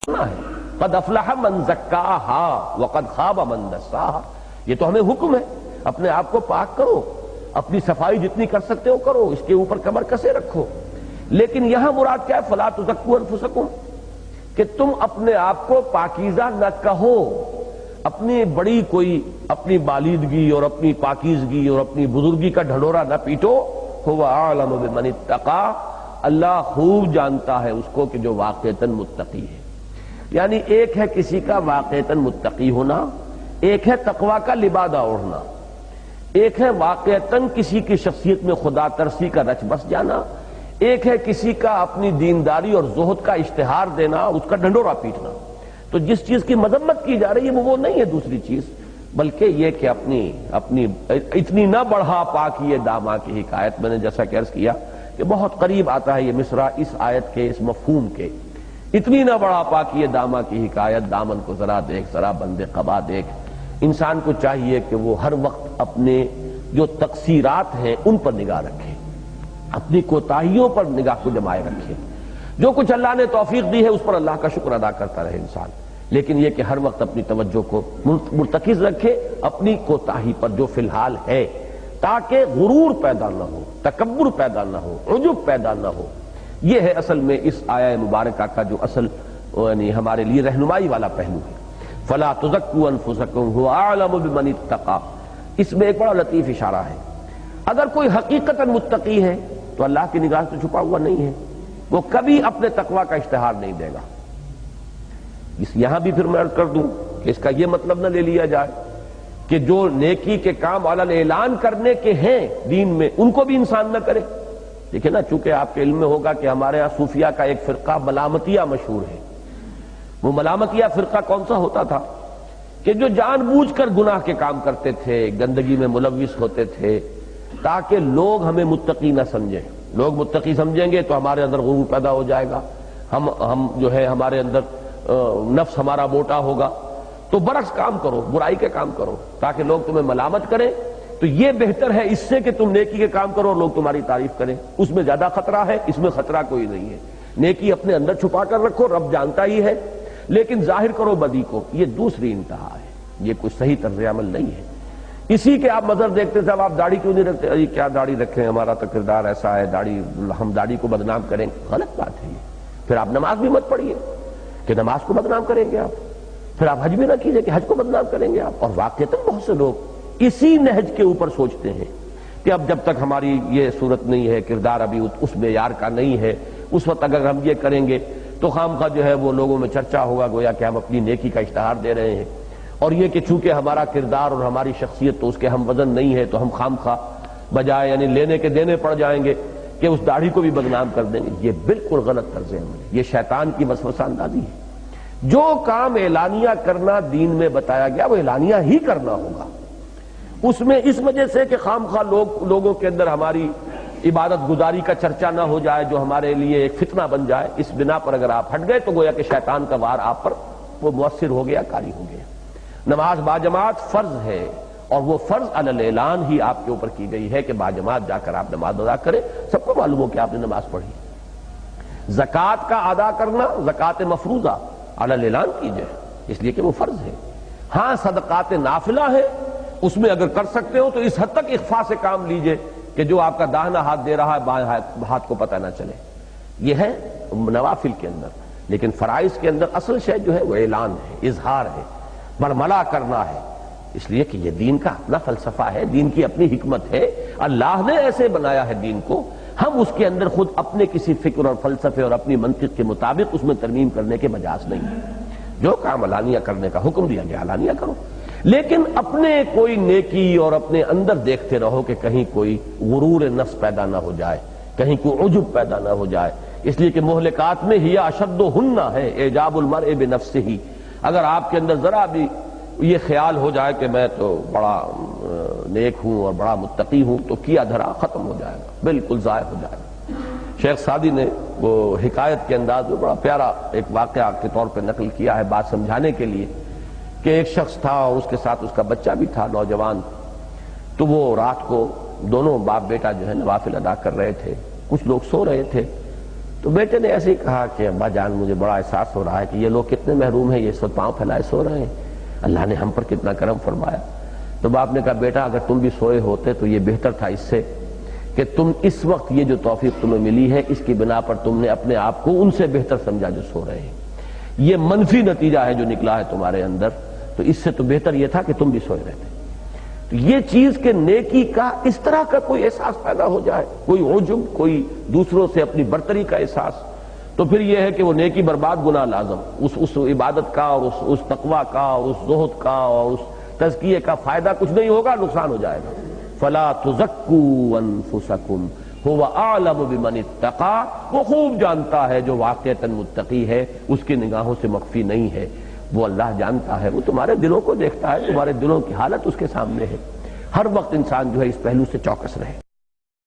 ہے قد افلح من زکاہا وقد خاب من دساہا. یہ تو ہمیں حکم ہے اپنے آپ کو پاک کرو، اپنی صفائی جتنی کر سکتے ہو کرو، اس کے اوپر کمر کسے رکھو. لیکن یہاں مراد کیا ہے؟ فلا تزکوا انفسکم، کہ تم اپنے آپ کو پاکیزہ نہ کہو، اپنی بڑی کوئی اپنی بالیدگی اور اپنی پاکیزگی اور اپنی بزرگی کا ڈھڈورا نہ پیٹو. هو اعلم بمن اتقى، اللہ خوب جانتا ہے اس کو کہ جو واقعتاً متقی ہے. یعنی ایک ہے کسی کا واقعتاً متقی ہونا، ایک ہے تقوی کا لبادہ اوڑھنا، ایک ہے واقعتاً کسی کی شخصیت میں خدا ترسی کا رچ بس جانا، ایک ہے کسی کا اپنی دینداری اور زہد کا اشتہار دینا، اس کا ڈنڈورا پیٹنا. تو جس چیز کی مذمت کی جا رہی ہے وہ نہیں ہے دوسری چیز، بلکہ یہ کہ اپنی اتنی نہ بڑھا پاکیے داماں کی حکایت. میں نے جیسا کہ عرض کیا کہ بہت قریب آتا ہے یہ مصرع اس آیت کے اس مفہوم کے. اتنی نہ بڑھا پاکیے داماں کی حکایت، دامن کو ذرا دیکھ، ذرا بندے قبا دیکھ. انسان کو چاہیے کہ وہ ہر وقت اپنے جو تقصیرات ہیں ان پر نگاہ رکھے، اپنی کوتاہیوں پر نگاہ کو جمائے رکھے. جو کچھ اللہ نے توفیق دی ہے اس پر اللہ کا شکر ادا کرتا رہے انسان، لیکن یہ کہ ہر وقت اپنی توجہ کو مرتکز رکھے اپنی کوتاہی پر جو فی الحال ہے، تاکہ غرور پیدا نہ ہو، تکبر پیدا نہ ہو، عجب پیدا نہ ہو. یہ ہے اصل میں اس آیہ مبارکہ کا جو اصل یعنی ہمارے لیے رہنمائی والا پہلو ہے. فلا تزکوا انفسکم هو اعلم بمن اتقى. اس میں ایک بڑا لطیف اشارہ ہے. اگر کوئی حقیقتاً متقی ہے تو اللہ کی نگاہ سے چھپا ہوا نہیں ہے، وہ کبھی اپنے تقوی کا اشتہار نہیں دے گا. یہاں بھی پھر میں عرض کر دوں کہ اس کا یہ مطلب نہ لے لیا جائے کہ جو نیکی کے کام علن اعلان کرنے کے ہیں دین میں ان کو بھی انسان نہ کرے. دیکھیں نا، چونکہ آپ کے علم میں ہوگا کہ ہمارے یہاں صوفیہ کا ایک فرقہ ملامتیہ مشہور ہے. وہ ملامتیہ فرقہ کون سا ہوتا تھا کہ جو جان بوجھ کر گناہ کے کام کرتے تھے، گندگی میں ملوث ہوتے تھے تاکہ لوگ ہمیں متقی نہ سمجھیں. لوگ متقی سمجھیں گے تو ہمارے اندر غرور پیدا ہو جائے گا، ہم جو ہے ہمارے اندر نفس ہمارا موٹا ہوگا. تو برعکس کام کرو، برائی کے کام کرو تاکہ لوگ تمہیں ملامت کریں. تو یہ بہتر ہے اس سے کہ تم نیکی کے کام کرو اور لوگ تمہاری تعریف کریں. اس میں زیادہ خطرہ ہے، اس میں خطرہ کوئی نہیں ہے. نیکی اپنے اندر چھپا کر رکھو، رب جانتا ہی ہے، لیکن ظاہر کرو بدی کو. یہ دوسری انتہا ہے، یہ کوئی صحیح طرز عمل نہیں ہے. اسی کے آپ مظہر دیکھتے تھے، اب آپ داڑھی کیوں نہیں رکھتے؟ ارے کیا داڑھی رکھیں، ہمارا تو کردار ایسا ہے، داڑھی ہم داڑھی کو بدنام کریں. غلط بات ہے یہ. پھر آپ نماز بھی مت پڑھیے کہ نماز کو بدنام کریں گے آپ. پھر آپ حج بھی نہ کیجئے کہ حج کو بدنام کریں گے آپ. اور واقعتاً بہت سے لوگ اسی نہج کے اوپر سوچتے ہیں کہ اب جب تک ہماری یہ صورت نہیں ہے، کردار ابھی اس معیار کا نہیں ہے، اس وقت اگر ہم یہ کریں گے تو خامخواہ جو ہے وہ لوگوں میں چرچا ہوگا گویا کہ ہم اپنی نیکی کا اشتہار دے رہے ہیں. اور یہ کہ چونکہ ہمارا کردار اور ہماری شخصیت تو اس کے ہم وزن نہیں ہے تو ہم خامخواہ بجائے یعنی لینے کے دینے پڑ جائیں گے کہ اس داڑھی کو بھی بدنام کر دیں گے. یہ بالکل غلط طرز عمل ہے، یہ شیطان کی وسوسہ اندازی ہے. جو کام اعلانیہ کرنا دین میں بتایا گیا وہ اعلانیہ ہی کرنا ہوگا. اس میں اس وجہ سے کہ خامخواہ لوگوں کے اندر ہماری عبادت گزاری کا چرچا نہ ہو جائے جو ہمارے لیے ایک فتنہ بن جائے، اس بنا پر اگر آپ ہٹ گئے تو گویا کہ شیطان کا وار آپ پر وہ مؤثر ہو گیا، کاری ہو گیا. نماز باجماعت فرض ہے اور وہ فرض علی الاعلان ہی آپ کے اوپر کی گئی ہے کہ باجماعت جا کر آپ نماز ادا کریں. سب کو معلوم ہو کہ آپ نے نماز پڑھی. زکوٰۃ کا ادا کرنا، زکوٰۃ مفروضہ علی الاعلان کیجئے اس لیے کہ وہ فرض ہے. ہاں صدقات نافلہ ہے، اس میں اگر کر سکتے ہو تو اس حد تک اخفاء سے کام لیجئے کہ جو آپ کا داہنا ہاتھ دے رہا ہے بائیں ہاتھ کو پتہ نہ چلے. یہ ہے نوافل کے اندر. لیکن فرائض کے اندر اصل شے جو ہے وہ اعلان ہے، اظہار ہے، برملا کرنا ہے. اس لیے کہ یہ دین کا اپنا فلسفہ ہے، دین کی اپنی حکمت ہے، اللہ نے ایسے بنایا ہے دین کو. ہم اس کے اندر خود اپنے کسی فکر اور فلسفے اور اپنی منطق کے مطابق اس میں ترمیم کرنے کے مجاز نہیں ہے. جو کام علانیہ کرنے کا حکم دیا گیا علانیہ کرو، لیکن اپنے کوئی نیکی اور اپنے اندر دیکھتے رہو کہ کہیں کوئی غرور نفس پیدا نہ ہو جائے، کہیں کوئی عجب پیدا نہ ہو جائے. اس لیے کہ مہلکات میں ہی اشدہن ہے اعجاب المرء بنفسہ. اگر آپ کے اندر ذرا بھی یہ خیال ہو جائے کہ میں تو بڑا نیک ہوں اور بڑا متقی ہوں تو کیا دھرا ختم ہو جائے گا، بالکل ضائع ہو جائے گا. شیخ سعدی نے وہ حکایت کے انداز میں بڑا پیارا ایک واقعہ کے طور پہ نقل کیا ہے بات سمجھانے کے لیے کہ ایک شخص تھا اور اس کے ساتھ اس کا بچہ بھی تھا نوجوان. تو وہ رات کو دونوں باپ بیٹا جو ہے نوافل ادا کر رہے تھے. کچھ لوگ سو رہے تھے تو بیٹے نے ایسے ہی کہا کہ ابا جان مجھے بڑا احساس ہو رہا ہے کہ یہ لوگ کتنے محروم ہیں، یہ اس وقت پاؤں پھیلائے سو رہے ہیں، اللہ نے ہم پر کتنا کرم فرمایا۔ تو باپ نے کہا بیٹا اگر تم بھی سوئے ہوتے تو یہ بہتر تھا اس سے کہ تم اس وقت یہ جو توفیق تمہیں ملی ہے اس کی بنا پر تم نے اپنے آپ کو ان سے بہتر سمجھا جو سو رہے ہیں، یہ منفی نتیجہ ہے جو نکلا ہے تمہارے اندر، تو اس سے تو بہتر یہ تھا کہ تم بھی سوئے رہتے۔ تو یہ چیز کہ نیکی کا اس طرح کا کوئی احساس پیدا ہو جائے، کوئی عجب، کوئی دوسروں سے اپنی برتری کا احساس، تو پھر یہ ہے کہ وہ نیکی برباد گناہ لازم، اس عبادت کا اور اس تقوی کا اور اس زہد کا اور اس تزکیے کا فائدہ کچھ نہیں ہوگا، نقصان ہو جائے گا۔ فلا تزکوا انفسکم هو اعلم بمن اتقى، وہ خوب جانتا ہے جو واقعتاً متقی ہے، اس کی نگاہوں سے مخفی نہیں ہے، وہ اللہ جانتا ہے، وہ تمہارے دلوں کو دیکھتا ہے، تمہارے دلوں کی حالت اس کے سامنے ہے۔ ہر وقت انسان جو ہے اس پہلو سے چوکس رہے۔